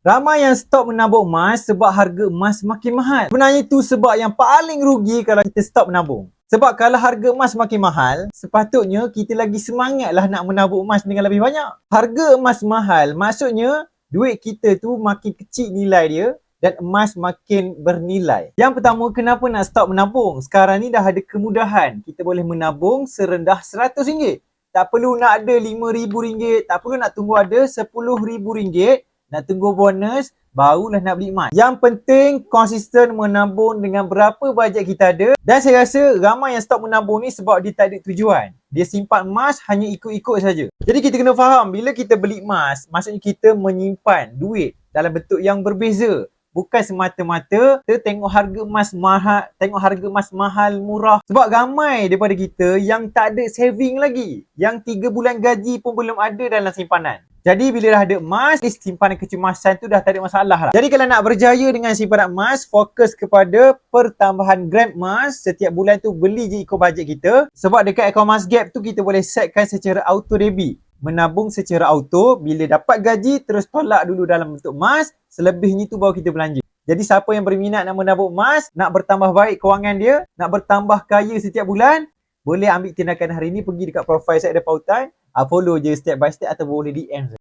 Ramai yang stop menabung emas sebab harga emas makin mahal. Sebenarnya itu sebab yang paling rugi kalau kita stop menabung. Sebab kalau harga emas makin mahal, sepatutnya kita lagi semangatlah nak menabung emas dengan lebih banyak. Harga emas mahal, maksudnya duit kita tu makin kecil nilai dia dan emas makin bernilai. Yang pertama, kenapa nak stop menabung? Sekarang ni dah ada kemudahan. Kita boleh menabung serendah RM100. Tak perlu nak ada RM5,000, tak perlu nak tunggu ada RM10,000. Nak tunggu bonus, barulah nak beli emas. Yang penting konsisten menabung dengan berapa bajet kita ada. Dan saya rasa ramai yang stop menabung ni sebab dia tak ada tujuan. Dia simpan emas hanya ikut-ikut saja. Jadi kita kena faham, bila kita beli emas, maksudnya kita menyimpan duit dalam bentuk yang berbeza. Bukan semata-mata kita tengok harga emas mahal, murah. Sebab ramai daripada kita yang tak ada saving lagi. Yang 3 bulan gaji pun belum ada dalam simpanan. Jadi bila dah ada emas, simpanan kecemasan tu dah tak ada masalah lah. Jadi kalau nak berjaya dengan simpanan emas, fokus kepada pertambahan gram emas. Setiap bulan tu beli je ikut bajet kita. Sebab dekat akaun Masgap tu kita boleh setkan secara auto debit. Menabung secara auto, bila dapat gaji terus tolak dulu dalam bentuk emas. Selebihnya tu baru kita belanja. Jadi siapa yang berminat nak menabung emas, nak bertambah baik kewangan dia, nak bertambah kaya setiap bulan, boleh ambil tindakan hari ni, pergi dekat profil saya ada pautan, follow je step by step atau boleh DM.